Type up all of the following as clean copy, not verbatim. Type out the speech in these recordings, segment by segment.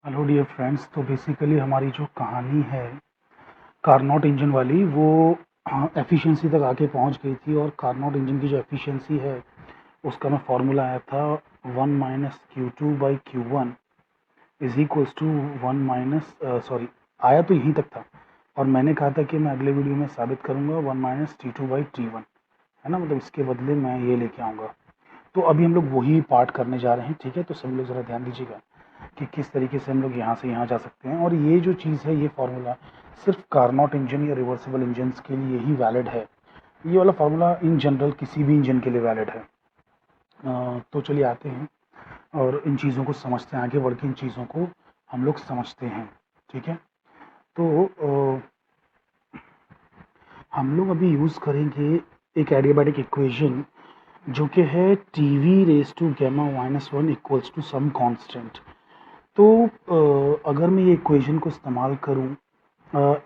Hello dear friends. तो basically हमारी जो कहानी है कारनॉट इंजन वाली वो एफिशिएंसी तक आके पहुंच गई थी। और कारनॉट इंजन की जो एफिशिएंसी है उसका मैं फार्मूला आया था 1 - Q2/Q1 इज इक्वल्स टू 1 - आया तो यहीं तक था। और मैंने कहा था कि मैं अगले वीडियो में साबित करूंगा 1 - T2/T1, है ना। मतलब इसके बदले मैं ये लेके आऊँगा। तो अभी हम लोग वही पार्ट करने जा रहे हैं, ठीक है। तो सभी लोग ज़रा ध्यान दीजिएगा कि किस तरीके से हम लोग यहाँ से यहाँ जा सकते हैं। और ये जो चीज़ है, ये फार्मूला सिर्फ कारनॉट इंजन या रिवर्सिबल इंजन के लिए ही वैलिड है। ये वाला फार्मूला इन जनरल किसी भी इंजन के लिए वैलिड है। तो चलिए आते हैं और इन चीज़ों को समझते हैं। आगे बढ़ के इन चीज़ों को हम लोग समझते हैं, ठीक है। तो हम लोग अभी यूज़ करेंगे एक एडियाबैटिक इक्वेशन जो कि है TV⁻⁻1 equals to some constant. तो अगर मैं ये इक्वेशन को इस्तेमाल करूँ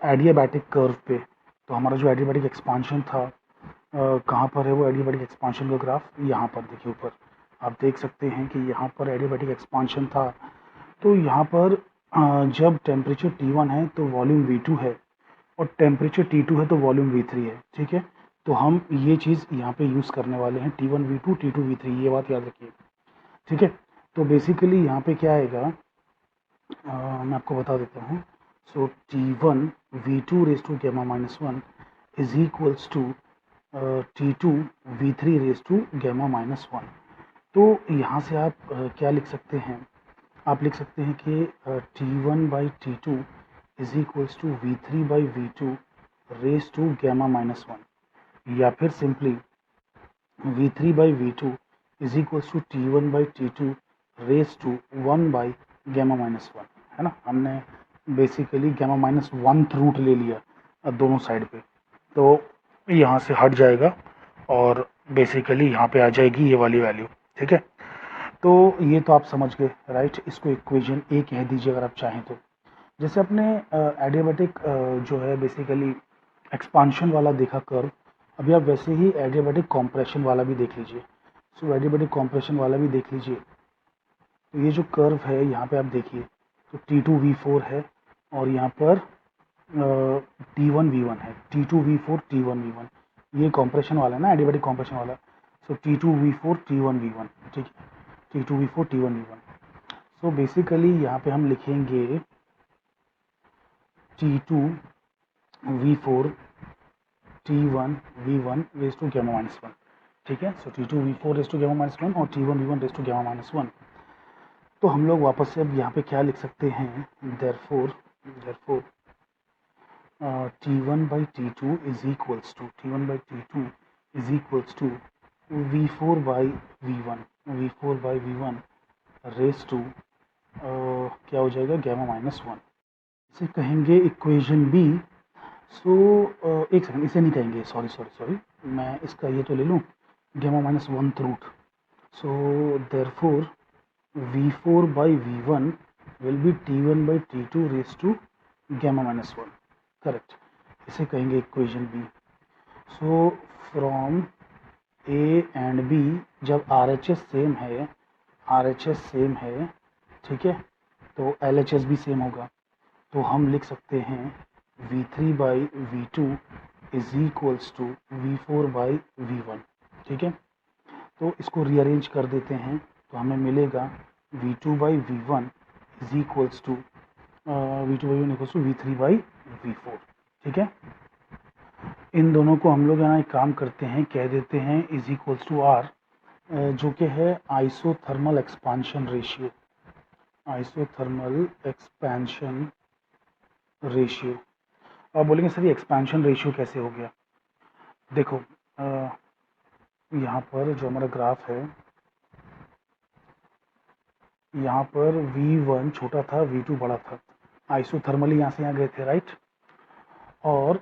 एडियाबैटिक कर्व पे, तो हमारा जो एडियाबैटिक एक्सपांशन था कहाँ पर है वो एडियाबैटिक एक्सपांशन का ग्राफ? यहाँ पर देखिए ऊपर आप देख सकते हैं कि यहाँ पर एडियाबैटिक एक्सपांशन था। तो यहाँ पर जब टेम्परेचर T1 है तो वॉल्यूम V2 है, और टेम्परेचर T2 है तो वॉल्यूम V3 है, ठीक है। तो हम ये चीज़ यहाँ पे यूज़ करने वाले हैं T1 V2 T2 V3, ये बात याद रखिए, ठीक है। तो बेसिकली यहाँ पे क्या आएगा, मैं आपको बता देता हूँ। So T1 V2⁻⁻1 is equals to T2 V3⁻⁻1। तो यहाँ से आप क्या लिख सकते हैं? आप लिख सकते हैं कि T1/T2 is equals to V3/V2 raise to γ-1, या फिर simply V3/V2 is equals to T1/T2 raise to 1/γ-1, है ना। हमने बेसिकली γ-1 रूट ले लिया दोनों साइड पे, तो यहाँ से हट जाएगा और बेसिकली यहाँ पे आ जाएगी ये वाली वैल्यू, ठीक है। तो ये तो आप समझ गए, राइट। इसको इक्वेशन ए कह दीजिए अगर आप चाहें तो। जैसे अपने एडियाबैटिक जो है बेसिकली एक्सपांशन वाला देखा कर्व, अभी आप वैसे ही एडियाबैटिक कॉम्प्रेशन वाला भी देख लीजिए। सो एडियाबैटिक कॉम्प्रेशन वाला भी देख लीजिए। तो ये जो कर्व है यहाँ पे आप देखिए, तो T2V4 है और यहाँ पर T1V1 है। T2V4 T1V1, ये कॉम्प्रेशन वाला है ना, एडियाबैटिक कॉम्प्रेशन वाला। सो T2V4 T1V1, ठीक है। T2V4 T1V1। सो बेसिकली यहाँ पे हम लिखेंगे T2V4 T1V1 रेज टू γ-1, ठीक है। सो T2V4 रेज टू γ-1 और T1V1 रेज टू γ-1। तो हम लोग वापस से अब यहाँ पे क्या लिख सकते हैं? Therefore T1/T2 is equals to T1/T2 is equals to V4/V1 raise to क्या हो जाएगा? γ-1। इसे कहेंगे इक्वेशन बी। सो एक सेकंड, इसे नहीं कहेंगे, सॉरी, मैं इसका ये तो ले लूँ γ-1 root. So therefore V4/V1 will be T1/T2 raised to γ-1, correct. इसे कहेंगे equation B. So from A and B, जब RHS सेम है, ठीक है, तो LHS भी सेम होगा। तो हम लिख सकते हैं V3/V2 is equals to V4/V1, ठीक है। तो इसको रीअरेंज कर देते हैं तो हमें मिलेगा V2/V1 is equals to V3/V4, ठीक है। इन दोनों को हम लोग यहाँ एक काम करते हैं, कह देते हैं इज इक्वल्स टू R, जो कि है आइसोथर्मल एक्सपांशन रेशियो। आप बोलेंगे सर ये एक्सपेंशन रेशियो कैसे हो गया? देखो यहाँ पर जो हमारा ग्राफ है, यहाँ पर V1 छोटा था, V2 बड़ा था, आइसोथर्मली यहाँ से यहाँ गए थे, राइट। और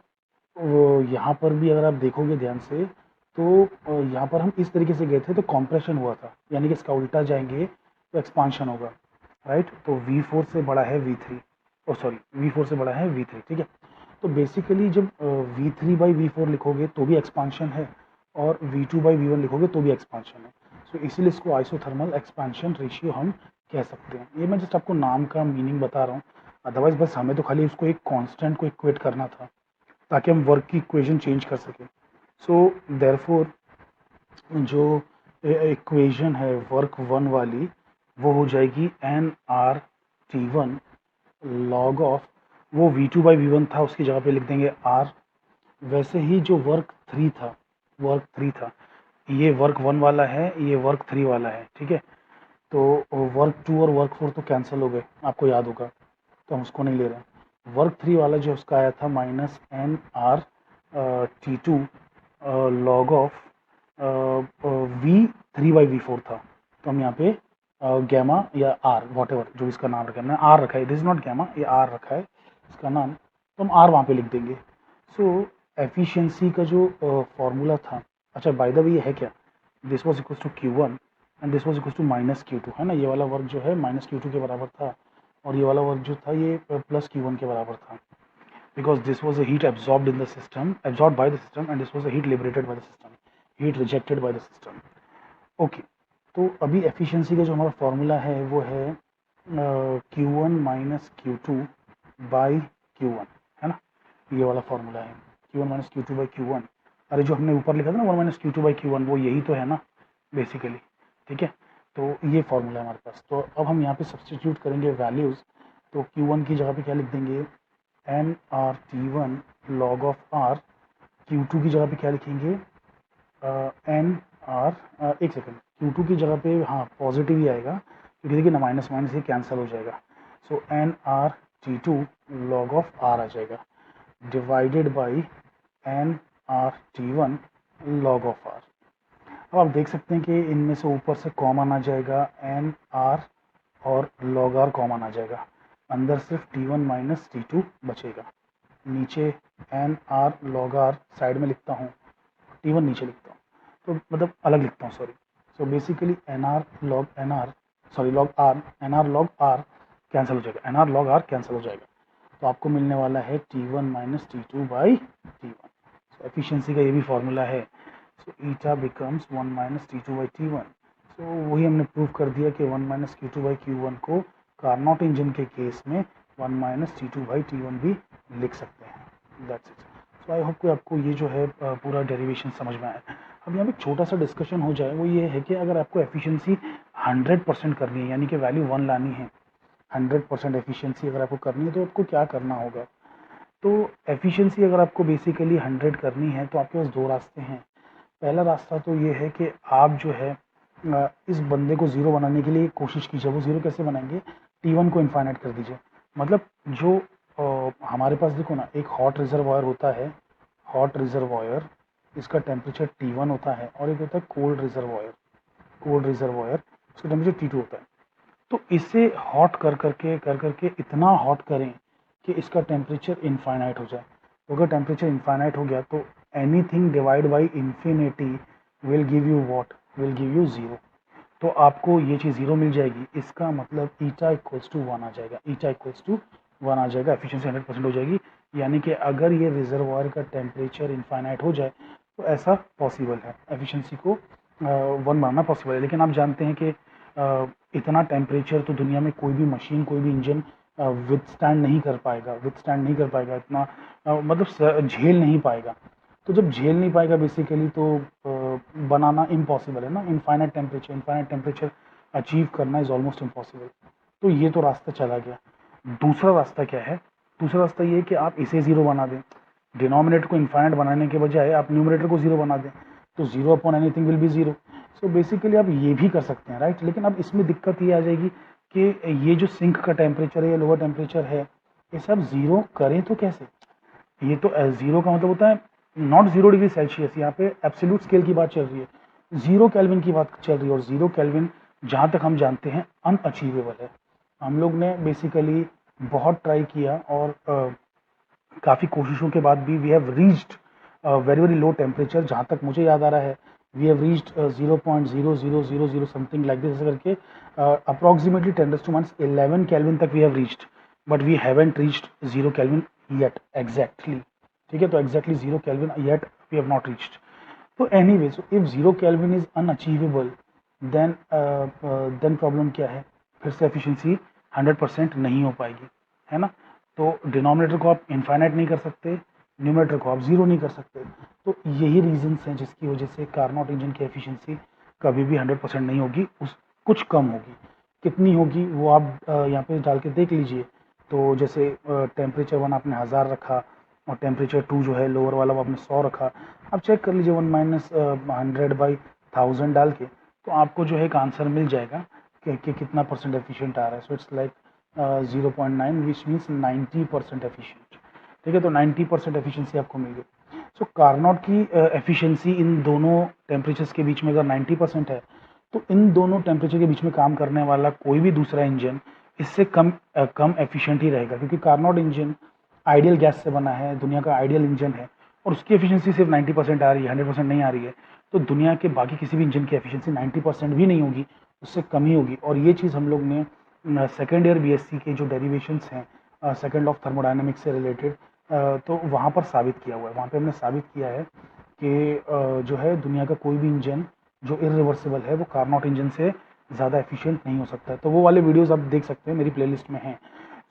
यहाँ पर भी अगर आप देखोगे ध्यान से तो यहाँ पर हम इस तरीके से गए थे तो कॉम्प्रेशन हुआ था, यानी कि इसका उल्टा जाएंगे तो एक्सपांशन होगा, राइट। तो V4 से बड़ा है V3, V4 से बड़ा है V3, ठीक है। तो बेसिकली जब V3/V4 लिखोगे तो भी एक्सपांशन है और V2/V1 लिखोगे तो भी एक्सपांशन है। सो इसीलिए इसको आइसोथर्मल एक्सपांशन रेशियो हम कह सकते हैं। ये मैं जस्ट आपको नाम का मीनिंग बता रहा हूँ, अदरवाइज बस हमें तो खाली उसको एक कांस्टेंट को इक्वेट करना था ताकि हम वर्क की इक्वेशन चेंज कर सकें। सो देयरफॉर जो इक्वेशन है वर्क वन वाली वो हो जाएगी N R T one log of, वो V two by V one था उसकी जगह पे लिख देंगे आर। वैसे ही जो वर्क थ्री था, ये वर्क वन वाला है, ये वर्क थ्री वाला है, ठीक है। तो वर्क टू और वर्क फोर तो कैंसिल हो गए, आपको याद होगा, तो हम उसको नहीं ले रहे हैं। वर्क थ्री वाला जो उसका आया था minus N R T two log of V three by V four था, तो हम यहाँ पे गैमा या आर वॉट एवर जो इसका नाम रखा है, मैंने आर रखा है, दिस इज नॉट गैमा, ये आर रखा है इसका नाम, तो हम आर वहाँ पे लिख देंगे। सो एफिशिएंसी का जो फॉर्मूला था, अच्छा बाय द वे ये है क्या, this was equal to Q one and this was equal to minus Q two, है ना। ये वाला वर्क जो है माइनस क्यू टू के बराबर था और ये वाला वर्क जो था ये प्लस क्यू वन के बराबर था, because this was a heat absorbed in the system, absorbed by the system, and this was a heat liberated by the system, heat rejected by the system. Okay, तो अभी efficiency का जो हमारा formula है वो है Q one minus Q two by Q one, है ना। ये वाला फॉर्मूला है Q one minus Q two by Q one. अरे जो हमने ऊपर लिखा था ना one minus Q two by Q one, वो यही तो है ना बेसिकली, ठीक है। तो ये फॉर्मूला है हमारे पास। तो अब हम यहाँ पे सब्सटीट्यूट करेंगे वैल्यूज़, तो क्यू वन की जगह पे क्या लिख देंगे, N R T one log of R. Q two की जगह पे क्या लिखेंगे, एन आर, एक सेकेंड, क्यू टू की जगह पे हाँ पॉजिटिव ही आएगा क्योंकि देखिए ना माइनस माइनस ये कैंसिल हो जाएगा। So N R T two log of R आ जाएगा divided by N R T one log of R. अब आप देख सकते हैं कि इनमें से ऊपर से कॉमन आ जाएगा एन आर और लॉग आर कॉमन आ जाएगा, अंदर सिर्फ T one minus T two बचेगा। नीचे N R log R side में लिखता हूँ, टी वन नीचे लिखता हूँ, तो मतलब अलग लिखता हूँ, sorry. So basically N R log N R, sorry log R, N R log R cancel हो जाएगा, N R log R cancel हो जाएगा, तो आपको मिलने वाला है T one minus T two by T one. So efficiency का ये भी फॉर्मूला है। So eta becomes one minus T two by T one. So वही हमने प्रूव कर दिया कि one minus Q two by Q one को कार्नोट इंजन के केस में one minus T two by T one भी लिख सकते हैं। That's it. So I hope कि आपको ये जो है पूरा डेरिवेशन समझ में आया। अब यहाँ पे एक छोटा सा डिस्कशन हो जाए, वो ये है कि अगर आपको एफिशिएंसी 100% करनी है, यानी कि वैल्यू वन लानी है, 100% एफिशिएंसी अगर आपको करनी है तो आपको क्या करना होगा। तो एफिशिएंसी अगर आपको बेसिकली 100 करनी है तो आपके पास दो रास्ते हैं। पहला रास्ता तो ये है कि आप जो है इस बंदे को ज़ीरो बनाने के लिए कोशिश कीजिए। वो ज़ीरो कैसे बनाएंगे, टी वन को इन्फाइनाइट कर दीजिए। मतलब जो हमारे पास देखो ना, एक हॉट रिजर्वायर होता है, हॉट रिजर्वायर, इसका टेम्परेचर टी वन होता है, और एक होता है कोल्ड रिजर्वायर, कोल्ड रिजर्वायर, उसका टेम्परेचर टी टू होता है। तो इसे हॉट कर करके इतना हॉट करें कि इसका टेम्परेचर इनफाइनाइट हो जाए। तो अगर टेम्परेचर इनफाइनाइट हो गया तो anything divide by infinity will give you what, will give you zero. तो आपको ये चीज़ ज़ीरो मिल जाएगी, इसका मतलब ईटा इक्वल्स टू वन आ जाएगा, ईटा इक्वल्स टू वन आ जाएगा, एफिशिएंसी 100% हो जाएगी। यानी कि अगर ये रिजर्वायर का टेम्परेचर इनफाइनाइट हो जाए तो ऐसा पॉसिबल है, एफिशिएंसी को वन बनाना पॉसिबल है। लेकिन आप जानते हैं कि इतना टेम्परेचर तो दुनिया में कोई भी मशीन, कोई भी इंजन विथस्टैंड नहीं कर पाएगा, विथस्टैंड नहीं कर पाएगा इतना, मतलब झेल नहीं पाएगा। तो जब झेल नहीं पाएगा बेसिकली तो बनाना इम्पॉसिबल है ना, इनफाइनाइट टेम्परेचर अचीव करना इज़ ऑलमोस्ट इम्पॉसिबल। तो ये तो रास्ता चला गया। दूसरा रास्ता क्या है, दूसरा रास्ता ये है कि आप इसे ज़ीरो बना दें, डिनोमिनेटर को इनफाइनाइट बनाने के बजाय आप न्यूमरेटर को ज़ीरो बना दें, तो zero upon anything will be zero. So basically आप ये भी कर सकते हैं, राइट। लेकिन अब इसमें दिक्कत ये आ जाएगी कि ये जो सिंक का टेम्परेचर है या लोअर टेम्परेचर है, ये सब ज़ीरो करें तो कैसे। ये तो ज़ीरो का मतलब होता है नॉट 0 डिग्री सेल्सियस, यहाँ पे एब्सोल्यूट स्केल की बात चल रही है, 0 केल्विन की बात चल रही है, और 0 केल्विन जहाँ तक हम जानते हैं अनअचीवेबल है। हम लोग ने बेसिकली बहुत ट्राई किया और काफ़ी कोशिशों के बाद भी we have reached very very low temperature, जहाँ तक मुझे याद आ रहा है we have reached 0.0000 something like this, ऐसे करके अप्रॉक्सीमेटली 10⁻11 केल्विन तक we have reached, but we haven't reached 0 kelvin yet exactly. ठीक है, तो exactly 0 kelvin yet we have not reached. तो anyway, so if 0 kelvin is unachievable then problem क्या है, फिर से एफिशिएंसी 100% नहीं हो पाएगी, है ना। तो डिनोमिनेटर को आप इनफाइनाइट नहीं कर सकते, न्यूमरेटर को आप ज़ीरो नहीं कर सकते। तो यही रीजंस हैं जिसकी वजह से कारनोट इंजन की एफिशिएंसी कभी भी 100% नहीं होगी, उस कुछ कम होगी। कितनी होगी वो आप यहाँ पे डाल के देख लीजिए। तो जैसे टेम्परेचर 1 आपने 1000 रखा और टेम्परेचर 2 जो है लोअर वाला वो आपने 100 रखा। आप चेक कर लीजिए 1 माइनस 100/1000 डाल के, तो आपको जो है एक आंसर मिल जाएगा कि कितना परसेंट एफिशिएंट आ रहा है। So it's like 0.9 which means 90% efficient. ठीक है, तो 90% एफिशिएंसी आपको मिल गई। सो कारनोट की एफिशिएंसी इन दोनों टेम्परेचर्स के बीच में अगर 90% है, तो इन दोनों टेम्परेचर के बीच में काम करने वाला कोई भी दूसरा इंजन इससे कम एफिशिएंट ही रहेगा, क्योंकि कारनोट इंजन आइडियल गैस से बना है, दुनिया का आइडियल इंजन है और उसकी एफिशिएंसी सिर्फ 90% आ रही है, 100% नहीं आ रही है। तो दुनिया के बाकी किसी भी इंजन की एफिशिएंसी 90% भी नहीं होगी, उससे कम ही होगी। और ये चीज़ हम लोग ने सेकेंड ईयर बीएससी के जो डेरिवेशंस हैं सेकेंड ऑफ थर्मोडायनेमिक्स से रिलेटेड, तो वहाँ पर साबित किया हुआ है। वहाँ पे हमने साबित किया है कि जो है दुनिया का कोई भी इंजन जो इरिवर्सिबल है वो कारनोट इंजन से ज़्यादा एफिशिएंट नहीं हो सकता है। तो वो वाले वीडियोस आप देख सकते हैं, मेरी प्लेलिस्ट में हैं।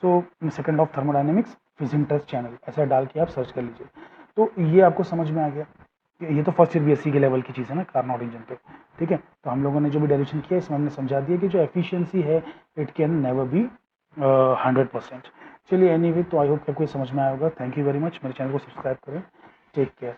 सो सेकेंड ऑफ थर्मोडायनेमिक्स फिजिंग टेस्ट चैनल ऐसा डाल के आप सर्च कर लीजिए। तो ये आपको समझ में आ गया कि ये तो फर्स्ट ईयर बीएससी के लेवल की चीज़ है ना कारनोट इंजन पे। ठीक है, तो हम लोगों ने जो भी डेरिवेशन किया इसमें हमने समझा दिया कि जो एफिशिएंसी है इट कैन नेवर बी 100%। चलिए एनीवे, तो आई होप कि आपको ये समझ में आया होगा। Thank you very much. मेरे चैनल को सब्सक्राइब करें। Take care.